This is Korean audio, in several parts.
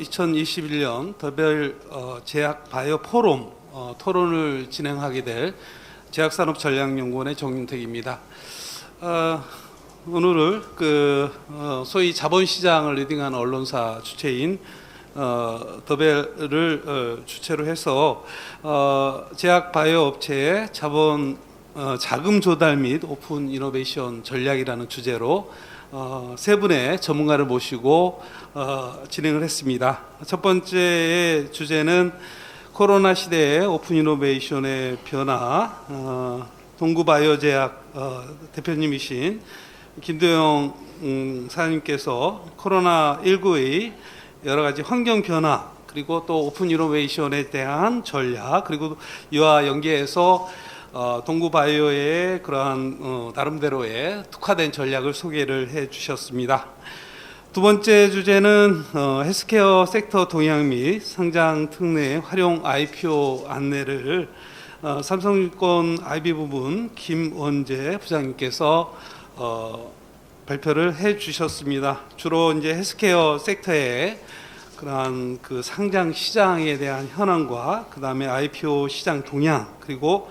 2021년 더벨 제약 바이오 포럼 토론을 진행하게 될 제약산업전략연구원의 정윤택입니다. 오늘을 소위 자본시장을 리딩하는 언론사 주체인 더벨을 주체로 해서 제약 바이오 업체의 자금 조달 및 오픈 이노베이션 전략이라는 주제로 세 분의 전문가를 모시고 진행을 했습니다. 첫 번째 주제는 코로나 시대의 오픈 이노베이션의 변화, 동구바이오제약 대표님이신 김도영 사장님께서 코로나19의 여러 가지 환경 변화, 그리고 또 오픈 이노베이션에 대한 전략, 그리고 이와 연계해서 동구바이오의 그러한 나름대로의 특화된 전략을 소개를 해 주셨습니다. 두 번째 주제는 헬스케어 섹터 동향 및 상장 특례 활용 IPO 안내를 삼성증권 IB 부분 김원재 부장님께서 발표를 해 주셨습니다. 주로 이제 헬스케어 섹터의 그러한 그 상장 시장에 대한 현황과 그 다음에 IPO 시장 동향, 그리고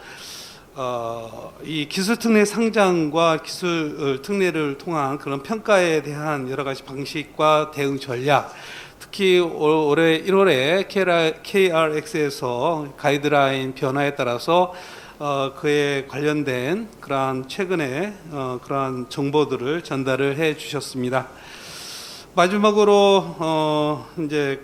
이 기술 특례 상장과 기술 특례를 통한 그런 평가에 대한 여러 가지 방식과 대응 전략, 특히 올해 1월에 KRX에서 가이드라인 변화에 따라서 그에 관련된 그러한 최근의 그러한 정보들을 전달을 해 주셨습니다. 마지막으로 이제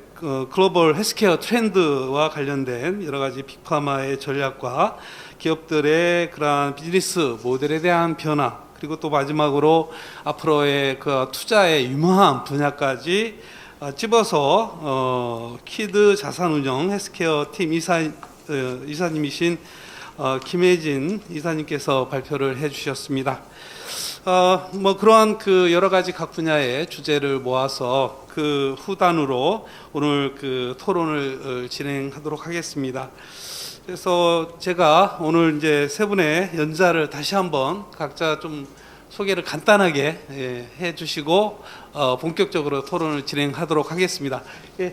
글로벌 헬스케어 트렌드와 관련된 여러 가지 빅파마의 전략과 기업들의 그러한 비즈니스 모델에 대한 변화, 그리고 또 마지막으로 앞으로의 그 투자의 유망한 분야까지 찝어서 키드 자산운용 헬스케어 팀 이사님이신 김혜진 이사님께서 발표를 해주셨습니다. 뭐 그러한 그 여러 가지 각 분야의 주제를 모아서 그 후단으로 오늘 그 토론을 진행하도록 하겠습니다. 그래서 제가 오늘 이제 세 분의 연자를 다시 한번 각자 좀 소개를 간단하게 해주시고 본격적으로 토론을 진행하도록 하겠습니다.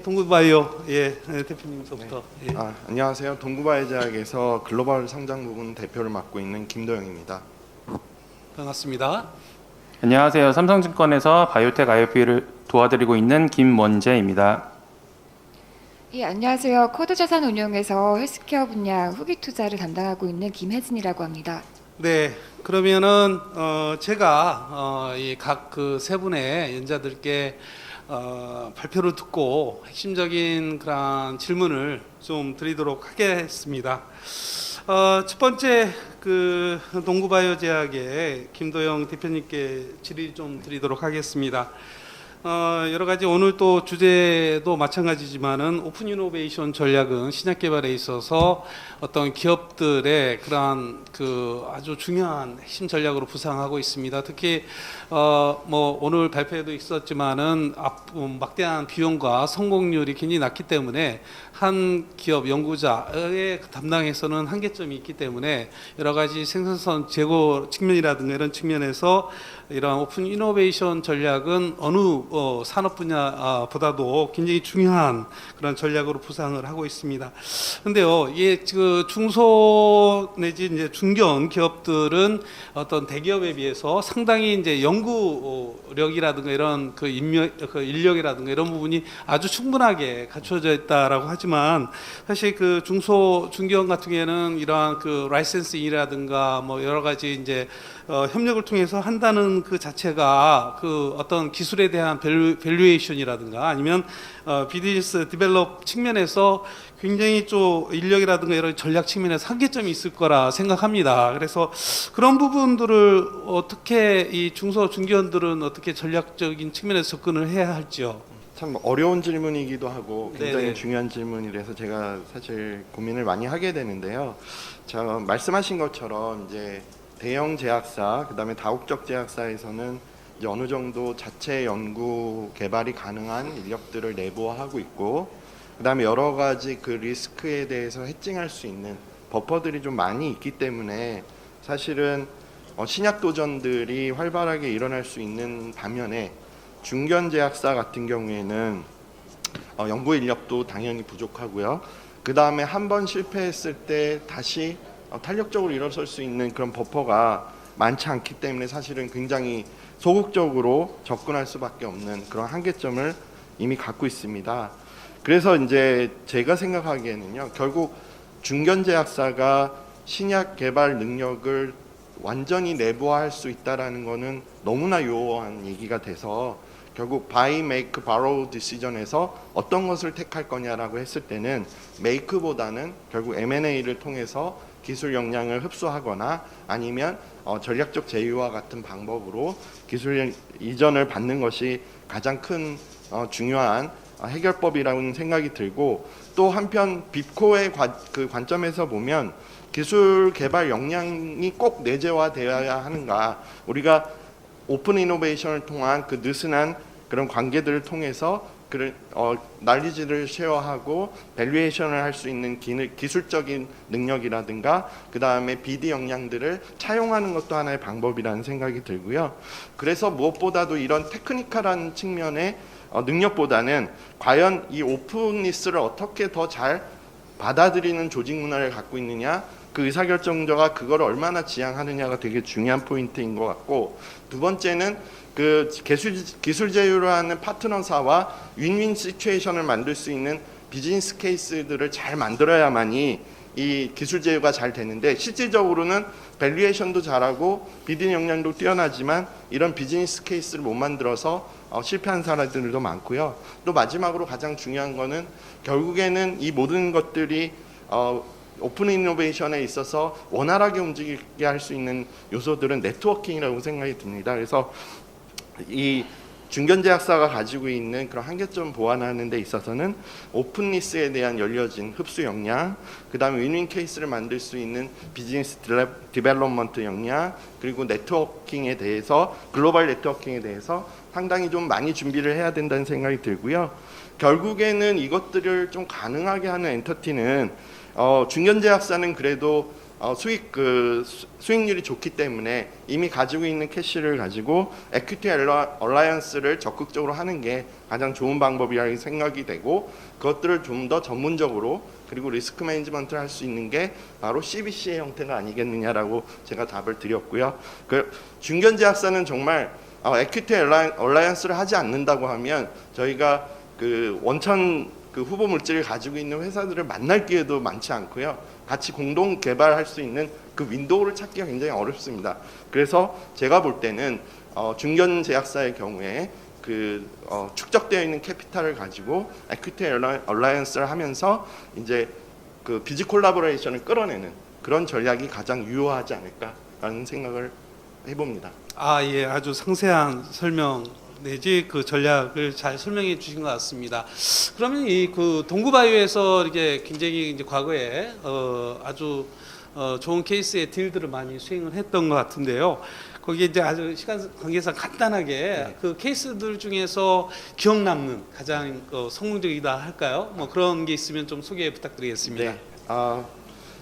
동구바이오 대표님부터. 안녕하세요. 동구바이오제약에서 글로벌 상장 부분 대표를 맡고 있는 김도영입니다. 반갑습니다. 안녕하세요. 삼성증권에서 바이오텍 IP를 도와드리고 있는 김원재입니다. 예, 안녕하세요. 코드자산운용에서 헬스케어 분야 후기 투자를 담당하고 있는 김혜진이라고 합니다. 네, 그러면은 제가 이 각 그 세 분의 연자들께 발표를 듣고 핵심적인 그런 질문을 좀 드리도록 하겠습니다. 첫 번째 그 동구바이오제약의 김도영 대표님께 질의 좀 드리도록 하겠습니다. 여러 가지 오늘 또 주제도 마찬가지지만은 오픈 이노베이션 전략은 신약 개발에 있어서 어떤 기업들의 그러한 그 아주 중요한 핵심 전략으로 부상하고 있습니다. 특히 뭐 오늘 발표에도 있었지만은 막대한 비용과 성공률이 굉장히 낮기 때문에 한 기업 연구자의 담당에서는 한계점이 있기 때문에 여러 가지 생산성 제고 측면이라든가 이런 측면에서 이러한 오픈 이노베이션 전략은 어느 산업 분야보다도 굉장히 중요한 그런 전략으로 부상을 하고 있습니다. 근데요, 이게 그 중소 내지 이제 중견 기업들은 어떤 대기업에 비해서 상당히 이제 연구력이라든가 이런 그 인력이라든가 이런 부분이 아주 충분하게 갖춰져 있다라고 하지만 사실 그 중견 같은 경우에는 이러한 그 라이센싱이라든가 뭐 여러 가지 이제 협력을 통해서 한다는 그 자체가 그 어떤 기술에 대한 밸류에이션이라든가 아니면 비즈니스 디벨롭 측면에서 굉장히 좀 인력이라든가 이런 전략 측면에서 한계점이 있을 거라 생각합니다. 그래서 그런 부분들을 어떻게 이 중소 중견들은 어떻게 전략적인 측면에서 접근을 해야 할지요? 참 어려운 질문이기도 하고 굉장히 네네. 중요한 질문이라서 제가 사실 고민을 많이 하게 되는데요. 자, 말씀하신 것처럼 이제 대형 제약사, 그다음에 다국적 제약사에서는 이제 어느 정도 자체 연구 개발이 가능한 인력들을 내부화하고 있고, 그다음에 여러 가지 그 리스크에 대해서 해칭할 수 있는 버퍼들이 좀 많이 있기 때문에 사실은 신약 도전들이 활발하게 일어날 수 있는 반면에 중견 제약사 같은 경우에는 연구 인력도 당연히 부족하고요. 그 다음에 한 번 실패했을 때 다시 탄력적으로 일어설 수 있는 그런 버퍼가 많지 않기 때문에 사실은 굉장히 소극적으로 접근할 수밖에 없는 그런 한계점을 이미 갖고 있습니다. 그래서 이제 제가 생각하기에는요, 결국 중견제약사가 신약 개발 능력을 완전히 내부화할 수 있다라는 거는 너무나 요한 얘기가 돼서 결국 buy, make, borrow decision에서 어떤 것을 택할 거냐라고 했을 때는 make보다는 결국 M&A를 통해서 기술 역량을 흡수하거나 아니면 전략적 제휴와 같은 방법으로 기술 이전을 받는 것이 가장 큰 중요한 해결법이라는 생각이 들고, 또 한편 빕코의 그 관점에서 보면 기술 개발 역량이 꼭 내재화되어야 하는가, 우리가 오픈 이노베이션을 통한 그 느슨한 그런 관계들을 통해서 난리지를 쉐어하고 밸류에이션을 할 수 있는 기술적인 능력이라든가 그 다음에 BD 역량들을 차용하는 것도 하나의 방법이라는 생각이 들고요. 그래서 무엇보다도 이런 테크니컬한 측면의 능력보다는 과연 이 오픈니스를 어떻게 더 잘 받아들이는 조직 문화를 갖고 있느냐, 그 의사결정자가 그걸 얼마나 지향하느냐가 되게 중요한 포인트인 것 같고, 두 번째는 그 기술 제휴를 하는 파트너사와 윈윈 시츄에이션을 만들 수 있는 비즈니스 케이스들을 잘 만들어야만이 이 기술 제휴가 잘 되는데, 실질적으로는 밸류에이션도 잘하고 비딩 역량도 뛰어나지만 이런 비즈니스 케이스를 못 만들어서 실패한 사람들도 많고요. 또 마지막으로 가장 중요한 거는 결국에는 이 모든 것들이 오픈 이노베이션에 있어서 원활하게 움직이게 할 수 있는 요소들은 네트워킹이라고 생각이 듭니다. 그래서 이 중견제약사가 가지고 있는 그런 한계점 보완하는 데 있어서는 오픈니스에 대한 열려진 흡수 역량, 그 다음에 윈윈 케이스를 만들 수 있는 비즈니스 디벨롭먼트 역량, 그리고 네트워킹에 대해서, 글로벌 네트워킹에 대해서 상당히 좀 많이 준비를 해야 된다는 생각이 들고요. 결국에는 이것들을 좀 가능하게 하는 엔터티는 중견제약사는 그래도 수익률이 좋기 때문에 이미 가지고 있는 캐시를 가지고 에퀴티 얼라이언스를 적극적으로 하는 게 가장 좋은 방법이라고 생각이 되고, 그것들을 좀 더 전문적으로 그리고 리스크 매니지먼트를 할 수 있는 게 바로 CBC의 형태가 아니겠느냐라고 제가 답을 드렸고요. 그 중견제약사는 정말 에퀴티 얼라이언스를 하지 않는다고 하면 저희가 그 원천 그 후보 물질을 가지고 있는 회사들을 만날 기회도 많지 않고요. 같이 공동 개발할 수 있는 그 윈도우를 찾기가 굉장히 어렵습니다. 그래서 제가 볼 때는 중견 제약사의 경우에 그 축적되어 있는 캐피탈을 가지고 에퀴티 얼라이언스를 하면서 이제 그 비즈 콜라보레이션을 끌어내는 그런 전략이 가장 유효하지 않을까라는 생각을 해봅니다. 예, 아주 상세한 설명 내지 그 전략을 잘 설명해 주신 것 같습니다. 그러면 이 그 동구바이오에서 이렇게 굉장히 이제 과거에 아주 좋은 케이스의 딜들을 많이 수행을 했던 것 같은데요. 거기에 이제 아주 시간 관계상 간단하게 그 케이스들 중에서 기억 남는 가장 성공적이다 할까요? 뭐 그런 게 있으면 좀 소개 부탁드리겠습니다. 네.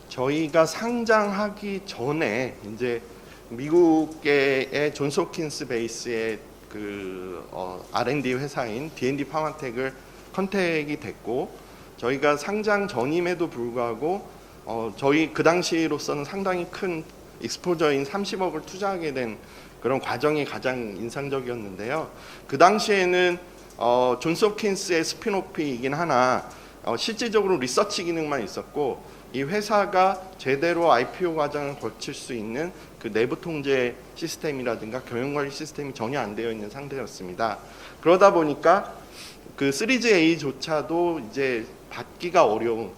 저희가 상장하기 전에 이제 미국의 존스 홉킨스 베이스의 그 R&D 회사인 D&D 파마텍을 컨택이 됐고, 저희가 상장 전임에도 불구하고 저희 그 당시로서는 상당히 큰 익스포저인 30억을 투자하게 된 그런 과정이 가장 인상적이었는데요. 그 당시에는 존스 홉킨스의 스핀오프이긴 하나 실질적으로 리서치 기능만 있었고, 이 회사가 제대로 IPO 과정을 거칠 수 있는 그 내부 통제 시스템이라든가 경영관리 시스템이 전혀 안 되어 있는 상태였습니다. 그러다 보니까 그 시리즈 A조차도 이제 받기가 어려운,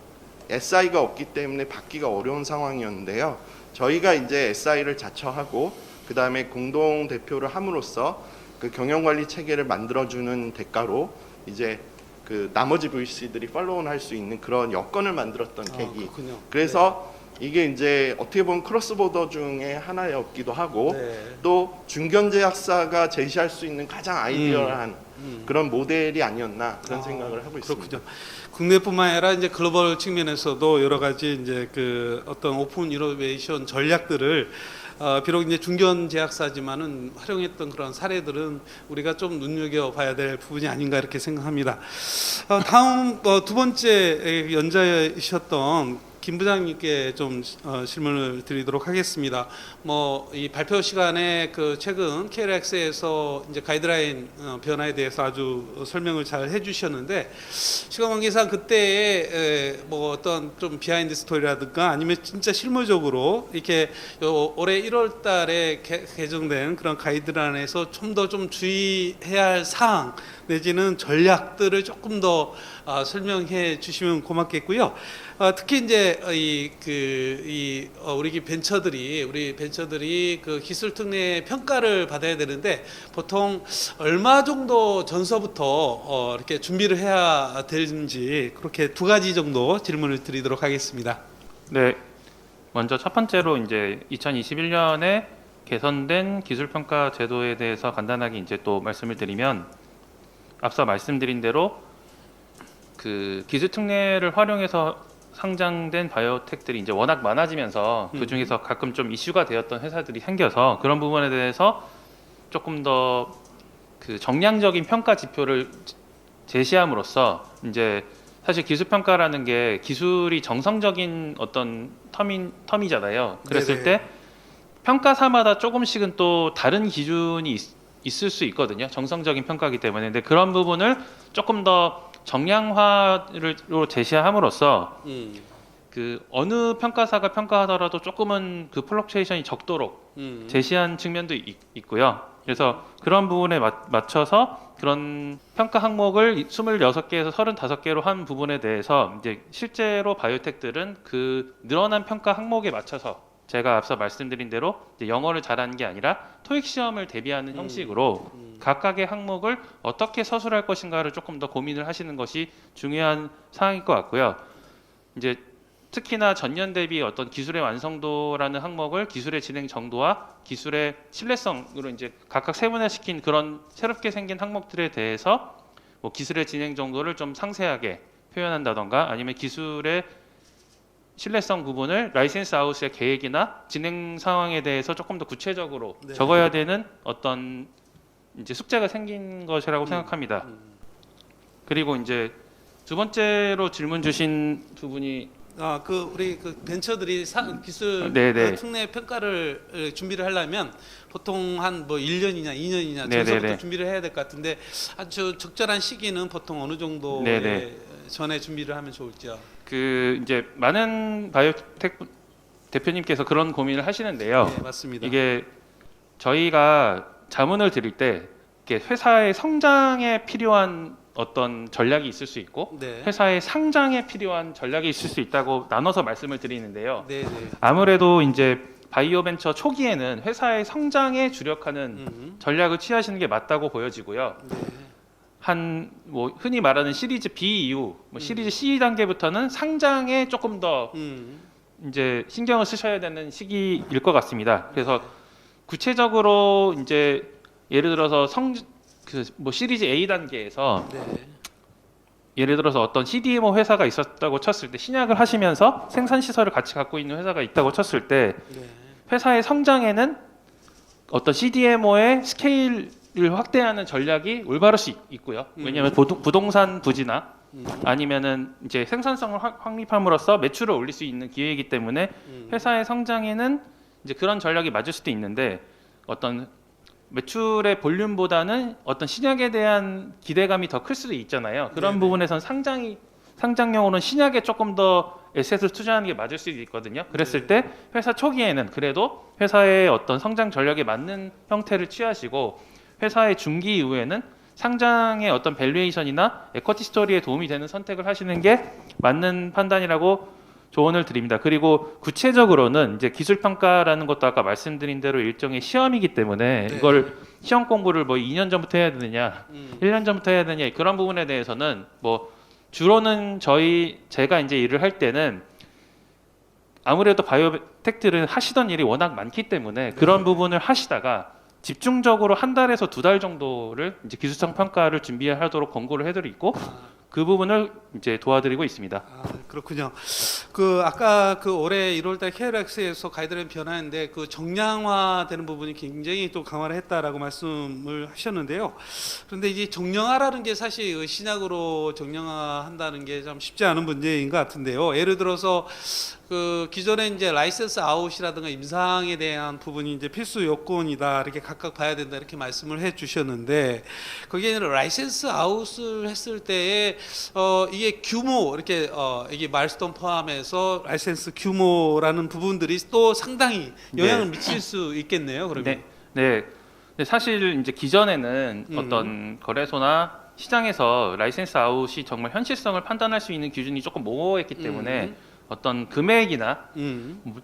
SI가 없기 때문에 받기가 어려운 상황이었는데요. 저희가 이제 SI를 자처하고 그 다음에 공동 대표를 함으로써 그 경영관리 체계를 만들어주는 대가로 이제 그 나머지 VC들이 팔로우온 할 수 있는 그런 여건을 만들었던 계기. 그렇군요. 그래서 이게 이제 어떻게 보면 크로스보더 중에 하나였기도 하고, 네. 또 중견제약사가 제시할 수 있는 가장 아이디어한 그런 모델이 아니었나 그런 생각을 하고 있습니다. 그렇군요. 국내뿐만 아니라 이제 글로벌 측면에서도 여러 가지 이제 그 어떤 오픈 이노베이션 전략들을 비록 이제 중견 제약사지만은 활용했던 그런 사례들은 우리가 좀 눈여겨봐야 될 부분이 아닌가 이렇게 생각합니다. 다음 두 번째 연자이셨던 김 부장님께 좀 질문을 드리도록 하겠습니다. 뭐 이 발표 시간에 그 최근 KLX에서 이제 가이드라인 변화에 대해서 아주 설명을 잘 해주셨는데 시간 관계상 그때의 뭐 어떤 좀 비하인드 스토리라든가 아니면 진짜 실무적으로 이렇게 올해 1월달에 개정된 그런 가이드라인에서 좀 더 좀 주의해야 할 사항 내지는 전략들을 조금 더 설명해 주시면 고맙겠고요. 특히 이제 우리 벤처들이 그 기술 특례 평가를 받아야 되는데 보통 얼마 정도 전서부터 이렇게 준비를 해야 되는지 그렇게 두 가지 정도 질문을 드리도록 하겠습니다. 네, 먼저 첫 번째로 이제 2021년에 개선된 기술평가 제도에 대해서 간단하게 이제 또 말씀을 드리면 앞서 말씀드린 대로 그 기술 특례를 활용해서 상장된 바이오텍들이 이제 워낙 많아지면서 그 중에서 가끔 좀 이슈가 되었던 회사들이 생겨서 그런 부분에 대해서 조금 더 그 정량적인 평가 지표를 제시함으로써 이제 사실 기술 평가라는 게 기술이 정성적인 어떤 텀이잖아요. 그랬을 네네. 때 평가사마다 조금씩은 또 다른 기준이 있을 수 있거든요. 정성적인 평가이기 때문에. 근데 그런 부분을 조금 더 정량화로 제시함으로써 그 어느 평가사가 평가하더라도 조금은 그 플럭추에이션이 적도록 제시한 측면도 있고요. 그래서 그런 부분에 맞춰서 그런 평가 항목을 26개에서 35개로 한 부분에 대해서 이제 실제로 바이오텍들은 그 늘어난 평가 항목에 맞춰서 제가 앞서 말씀드린 대로 이제 영어를 잘하는 게 아니라 토익 시험을 대비하는 형식으로 각각의 항목을 어떻게 서술할 것인가를 조금 더 고민을 하시는 것이 중요한 사항일 것 같고요. 이제 특히나 전년 대비 어떤 기술의 완성도라는 항목을 기술의 진행 정도와 기술의 신뢰성으로 이제 각각 세분화시킨 그런 새롭게 생긴 항목들에 대해서 뭐 기술의 진행 정도를 좀 상세하게 표현한다던가 아니면 기술의 신뢰성 부분을 라이센스 아웃의 계획이나 진행 상황에 대해서 조금 더 구체적으로 네. 적어야 되는 어떤 이제 숙제가 생긴 것이라고 생각합니다. 그리고 이제 두 번째로 질문 주신 두 분이 우리 그 벤처들이 기술 네네. 특례 평가를 준비를 하려면 보통 한 뭐 1년이냐 2년이냐 네네네. 전서부터 준비를 해야 될 것 같은데 아주 적절한 시기는 보통 어느 정도에 네네. 전에 준비를 하면 좋을지요? 그 이제 많은 바이오텍 대표님께서 그런 고민을 하시는데요. 네, 맞습니다. 이게 저희가 자문을 드릴 때 이게 회사의 성장에 필요한 어떤 전략이 있을 수 있고 네. 회사의 상장에 필요한 전략이 있을 수 있다고 나눠서 말씀을 드리는데요. 네, 네. 아무래도 이제 바이오 벤처 초기에는 회사의 성장에 주력하는 전략을 취하시는 게 맞다고 보여지고요. 네. 한 뭐 흔히 말하는 시리즈 B 이후 뭐 시리즈 C 단계부터는 상장에 조금 더 이제 신경을 쓰셔야 되는 시기일 것 같습니다. 그래서 구체적으로 이제 예를 들어서 뭐 시리즈 A 단계에서 네. 예를 들어서 어떤 CDMO 회사가 있었다고 쳤을 때 신약을 하시면서 생산 시설을 같이 갖고 있는 회사가 있다고 쳤을 때 네. 회사의 성장에는 어떤 CDMO의 스케일을 확대하는 전략이 올바를 수 있고요. 왜냐하면 부동산 부지나 아니면은 이제 생산성을 확립함으로써 매출을 올릴 수 있는 기회이기 때문에 회사의 성장에는 이제 그런 전략이 맞을 수도 있는데 어떤 매출의 볼륨보다는 어떤 신약에 대한 기대감이 더 클 수도 있잖아요. 그런 네네. 부분에선 상장용으로는 신약에 조금 더 에셋을 투자하는 게 맞을 수도 있거든요. 그랬을 때 회사 초기에는 그래도 회사의 어떤 성장 전략에 맞는 형태를 취하시고 회사의 중기 이후에는 상장의 어떤 밸류에이션이나 에쿼티 스토리에 도움이 되는 선택을 하시는 게 맞는 판단이라고 조언을 드립니다. 그리고 구체적으로는 이제 기술 평가라는 것도 아까 말씀드린 대로 일종의 시험이기 때문에 네. 이걸 시험 공부를 뭐 2년 전부터 해야 되느냐, 1년 전부터 해야 되느냐 그런 부분에 대해서는 뭐 주로는 제가 이제 일을 할 때는 아무래도 바이오텍들은 하시던 일이 워낙 많기 때문에 그런 부분을 하시다가 집중적으로 한 달에서 두 달 정도를 이제 기술성 평가를 준비하도록 권고를 해드리고 그 부분을 이제 도와드리고 있습니다. 아, 그렇군요. 그 아까 그 올해 1월달 KRX에서 가이드라인 변화인데 그 정량화되는 부분이 굉장히 또 강화를 했다라고 말씀을 하셨는데요. 그런데 이제 정량화라는 게 사실 신약으로 정량화한다는 게 참 쉽지 않은 문제인 것 같은데요. 예를 들어서 그 기존에 이제 라이센스 아웃이라든가 임상에 대한 부분이 이제 필수 요건이다 이렇게 각각 봐야 된다 이렇게 말씀을 해주셨는데 거기에 있는 라이센스 아웃을 했을 때에 이게 규모 이렇게 이게 마일스톤 포함해서 라이센스 규모라는 부분들이 또 상당히 영향을 미칠 수 있겠네요. 그러면 네, 네. 근데 사실 이제 기존에는 어떤 거래소나 시장에서 라이센스 아웃이 정말 현실성을 판단할 수 있는 기준이 조금 모호했기 때문에 어떤 금액이나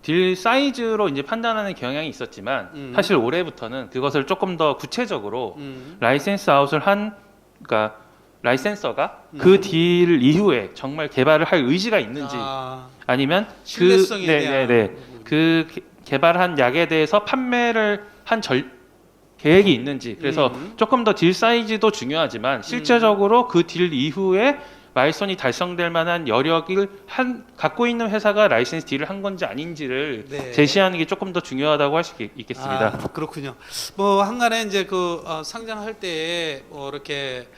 딜 사이즈로 이제 판단하는 경향이 있었지만 사실 올해부터는 그것을 조금 더 구체적으로 라이센스 아웃을 한 그러니까 라이센서가 그 딜 이후에 정말 개발을 할 의지가 있는지 아니면 신뢰성에 대한 그 개발한 약에 대해서 판매를 한 계획이 있는지 그래서 조금 더 딜 사이즈도 중요하지만 실제적으로 그 딜 이후에 마일스톤이 달성될 만한 여력을 갖고 있는 회사가 라이센스 딜을 한 건지 아닌지를 네. 제시하는 게 조금 더 중요하다고 할 수 있겠습니다. 아, 그렇군요. 뭐 한간에 이제 그 상장할 때에 뭐 이렇게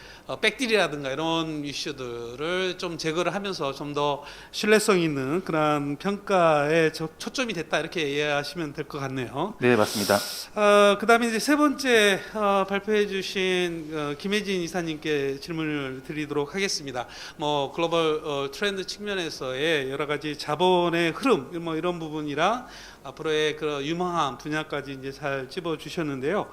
백딜이라든가 이런 이슈들을 좀 제거를 하면서 좀 더 신뢰성 있는 그런 평가에 초점이 됐다 이렇게 이해하시면 될 것 같네요. 네, 맞습니다. 그다음에 이제 세 번째 발표해주신 김혜진 이사님께 질문을 드리도록 하겠습니다. 뭐 글로벌 트렌드 측면에서의 여러 가지 자본의 흐름 뭐 이런 부분이랑 앞으로의 그 유망한 분야까지 이제 잘 찝어주셨는데요.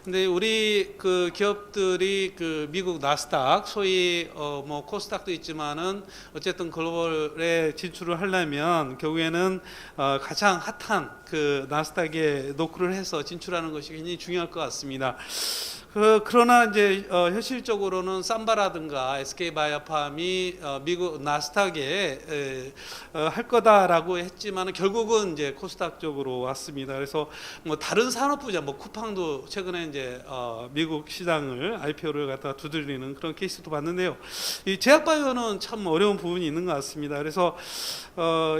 근데 우리 그 기업들이 그 미국 나스닥 소위 뭐 코스닥도 있지만은 어쨌든 글로벌에 진출을 하려면 결국에는 가장 핫한 그 나스닥에 노크를 해서 진출하는 것이 굉장히 중요할 것 같습니다. 그러나 이제 현실적으로는 삼바라든가 SK바이오팜이 미국 나스닥에 할 거다라고 했지만 결국은 이제 코스닥 쪽으로 왔습니다. 그래서 뭐 다른 산업 분야, 뭐 쿠팡도 최근에 이제 미국 시장을 IPO를 갖다가 두드리는 그런 케이스도 봤는데요. 이 제약바이오는 참 어려운 부분이 있는 것 같습니다. 그래서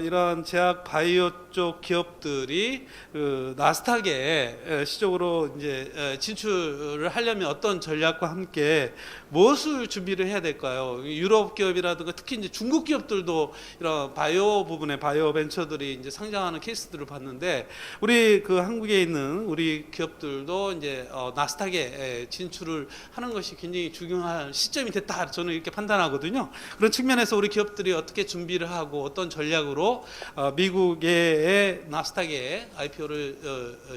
이런 제약바이오 쪽 기업들이 그 나스닥에 시적으로 이제 진출을 하려면 어떤 전략과 함께 무엇을 준비를 해야 될까요? 유럽 기업이라든가 특히 이제 중국 기업들도 이런 바이오 부분에 바이오 벤처들이 이제 상장하는 케이스들을 봤는데 우리 그 한국에 있는 우리 기업들도 이제 나스닥에 진출을 하는 것이 굉장히 중요한 시점이 됐다 저는 이렇게 판단하거든요. 그런 측면에서 우리 기업들이 어떻게 준비를 하고 어떤 전략으로 미국의 나스닥에 IPO를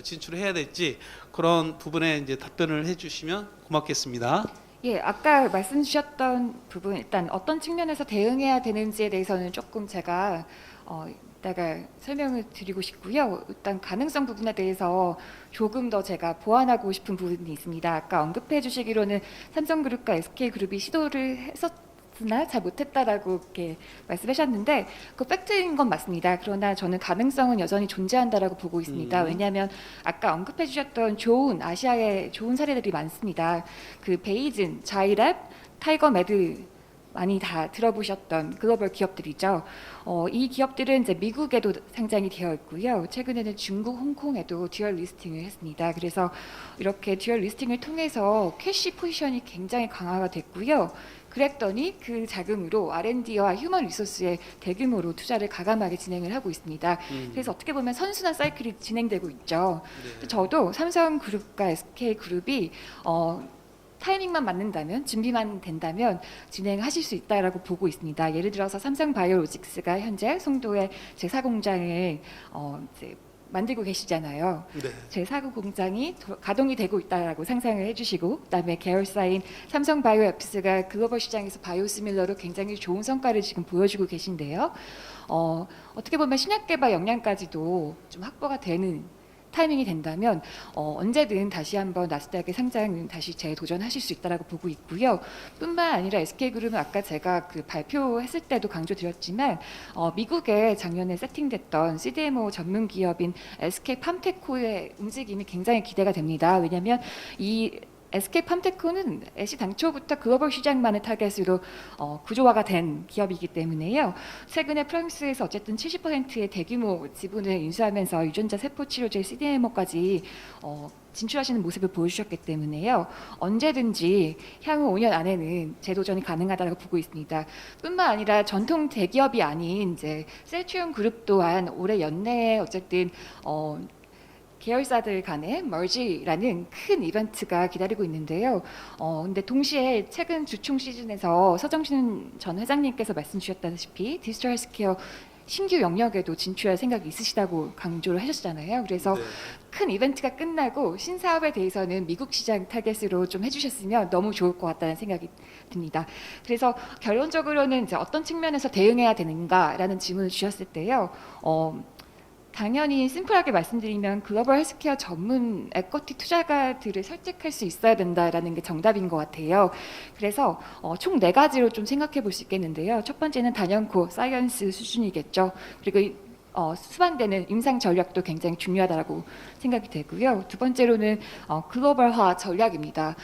진출해야 될지 그런 부분에 이제 답변을 해주시면 고맙겠습니다. 예, 아까 말씀 주셨던 부분 일단 어떤 측면에서 대응해야 되는지에 대해서는 조금 제가 이따가 설명을 드리고 싶고요. 일단 가능성 부분에 대해서 조금 더 제가 보완하고 싶은 부분이 있습니다. 아까 언급해 주시기로는 삼성그룹과 SK그룹이 시도를 했었으나 잘 못했다라고 이렇게 말씀하셨는데 그 팩트인 건 맞습니다. 그러나 저는 가능성은 여전히 존재한다라고 보고 있습니다. 왜냐하면 아까 언급해 주셨던 아시아의 좋은 사례들이 많습니다. 그 베이진, 자이랩, 타이거메드 많이 다 들어보셨던 글로벌 기업들이죠. 이 기업들은 이제 미국에도 상장이 되어 있고요. 최근에는 중국, 홍콩에도 듀얼 리스팅을 했습니다. 그래서 이렇게 듀얼 리스팅을 통해서 캐시 포지션이 굉장히 강화가 됐고요. 그랬더니 그 자금으로 R&D와 휴먼 리소스에 대규모로 투자를 가감하게 진행을 하고 있습니다. 그래서 어떻게 보면 선순환 사이클이 진행되고 있죠. 네. 저도 삼성그룹과 SK그룹이 타이밍만 맞는다면 준비만 된다면 진행하실 수 있다라고 보고 있습니다. 예를 들어서 삼성바이오로직스가 현재 송도에 제4공장을 이제 만들고 계시잖아요. 네. 제4구 공장이 가동이 되고 있다라고 상상을 해주시고 그다음에 계열사인 삼성바이오앱스가 글로벌 시장에서 바이오시밀러로 굉장히 좋은 성과를 지금 보여주고 계신데요. 어떻게 보면 신약 개발 역량까지도 좀 확보가 되는 타이밍이 된다면 언제든 다시 한번 나스닥의 상장은 다시 재도전하실 수 있다라고 보고 있고요. 뿐만 아니라 SK그룹은 아까 제가 그 발표했을 때도 강조드렸지만 미국에 작년에 세팅됐던 CDMO 전문 기업인 SK 팜테코의 움직임이 굉장히 기대가 됩니다. 왜냐하면 이 SK팜테코는 애시 당초부터 글로벌 시장만을 타겟으로 구조화가 된 기업이기 때문에요. 최근에 프랑스에서 어쨌든 70%의 대규모 지분을 인수하면서 유전자 세포 치료제 CDMO까지 진출하시는 모습을 보여주셨기 때문에요. 언제든지 향후 5년 안에는 재도전이 가능하다고 보고 있습니다. 뿐만 아니라 전통 대기업이 아닌 이제 셀트리온 그룹 또한 올해 연내에 어쨌든 계열사들 간의 머지라는 큰 이벤트가 기다리고 있는데요. 근데 동시에 최근 주총 시즌에서 서정신 전 회장님께서 말씀 주셨다시피 디지털 헬스케어 신규 영역에도 진출할 생각이 있으시다고 강조를 하셨잖아요. 그래서 네. 큰 이벤트가 끝나고 신사업에 대해서는 미국 시장 타겟으로 좀 해주셨으면 너무 좋을 것 같다는 생각이 듭니다. 그래서 결론적으로는 이제 어떤 측면에서 대응해야 되는가라는 질문을 주셨을 때요. 당연히 심플하게 말씀드리면 글로벌 헬스케어 전문 에쿼티 투자가들을 설득할 수 있어야 된다라는 게 정답인 것 같아요. 그래서 총 4가지로 좀 생각해 볼 수 있겠는데요. 첫 번째는 단연코 사이언스 수준이겠죠. 그리고 수반되는 임상 전략도 굉장히 중요하다고 생각이 되고요. 두 번째로는 글로벌화 전략입니다.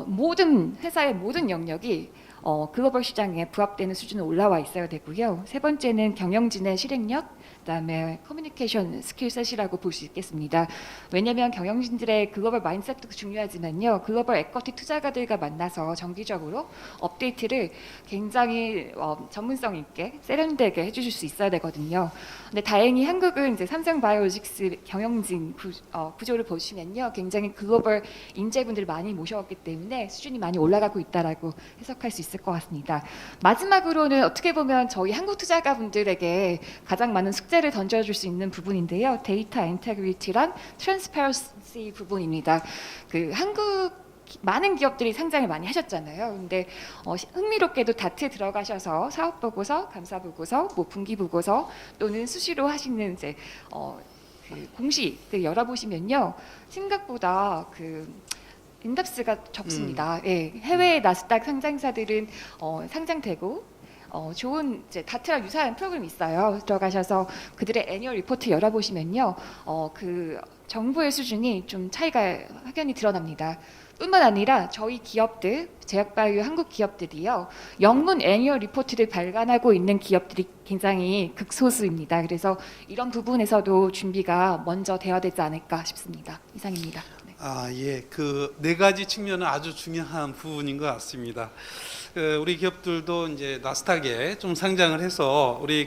모든 회사의 모든 영역이 글로벌 시장에 부합되는 수준으로 올라와 있어야 되고요. 세 번째는 경영진의 실행력, 그다음에 커뮤니케이션 스킬셋이라고 볼 수 있겠습니다. 왜냐하면 경영진들의 글로벌 마인드셋도 중요하지만요. 글로벌 에쿼티 투자가들과 만나서 정기적으로 업데이트를 굉장히 전문성 있게 세련되게 해주실 수 있어야 되거든요. 근데 다행히 한국은 이제 삼성바이오로직스 경영진 구조를 보시면요. 굉장히 글로벌 인재분들을 많이 모셔왔기 때문에 수준이 많이 올라가고 있다라고 해석할 수 있을 것 같습니다. 마지막으로는 어떻게 보면 저희 한국 투자가분들에게 가장 많은 숙제를 던져줄 수 있는 부분인데요. 데이터 인테그리티랑 트랜스퍼런시 부분입니다. 그 한국 많은 기업들이 상장을 많이 하셨잖아요. 근데 흥미롭게도 다트에 들어가셔서 사업 보고서, 감사 보고서, 뭐 분기 보고서 또는 수시로 하시는 이제 그 공시를 열어보시면요, 생각보다 그 인덱스가 적습니다. 예, 해외 나스닥 상장사들은 상장되고 좋은 이제 다트랑 유사한 프로그램이 있어요. 들어가셔서 그들의 애니얼 리포트 열어보시면요, 그 정보의 수준이 좀 차이가 확연히 드러납니다. 뿐만 아니라 저희 기업들, 제약바이오 한국 기업들이요, 영문 애니얼 리포트를 발간하고 있는 기업들이 굉장히 극소수입니다. 그래서 이런 부분에서도 준비가 먼저 되어야 되지 않을까 싶습니다. 이상입니다. 네. 예, 그 4가지 측면은 아주 중요한 부분인 것 같습니다. 우리 기업들도 이제 나스닥에 좀 상장을 해서 우리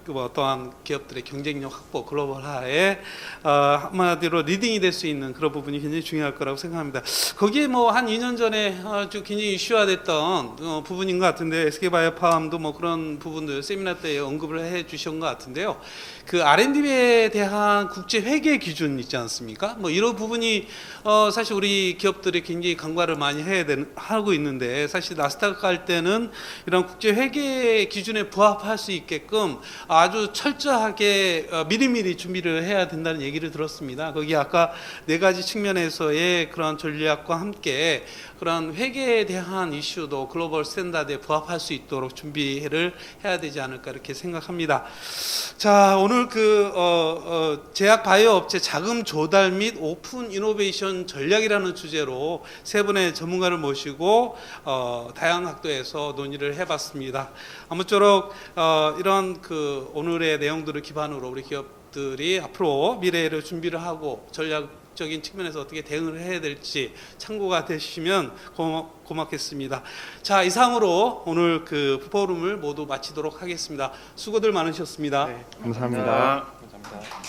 어떠한 기업들의 경쟁력 확보, 글로벌화에 한마디로 리딩이 될 수 있는 그런 부분이 굉장히 중요할 거라고 생각합니다. 거기에 뭐 한 2년 전에 좀 굉장히 이슈화됐던 부분인 것 같은데, SK바이오팜도 뭐 그런 부분들 세미나 때 언급을 해 주신 것 같은데요. 그 R&D에 대한 국제 회계 기준 있지 않습니까? 뭐 이런 부분이 사실 우리 기업들이 굉장히 강화를 많이 하고 있는데, 사실 나스닥 갈 때는 이런 국제 회계 기준에 부합할 수 있게끔 아주 철저하게 미리미리 준비를 해야 된다는 얘기를 들었습니다. 거기 아까 4가지 측면에서의 그런 전략과 함께 그런 회계에 대한 이슈도 글로벌 스탠다드에 부합할 수 있도록 준비를 해야 되지 않을까 이렇게 생각합니다. 자, 오늘 제약 바이오 업체 자금 조달 및 오픈 이노베이션 전략이라는 주제로 3분의 전문가를 모시고 다양한 각도에서 논의를 해봤습니다. 아무쪼록 이런 오늘의 내용들을 기반으로 우리 기업들이 앞으로 미래를 준비를 하고 전략적인 측면에서 어떻게 대응을 해야 될지 참고가 되시면 고맙겠습니다. 자, 이상으로 오늘 포럼을 모두 마치도록 하겠습니다. 수고들 많으셨습니다. 네, 감사합니다. 감사합니다.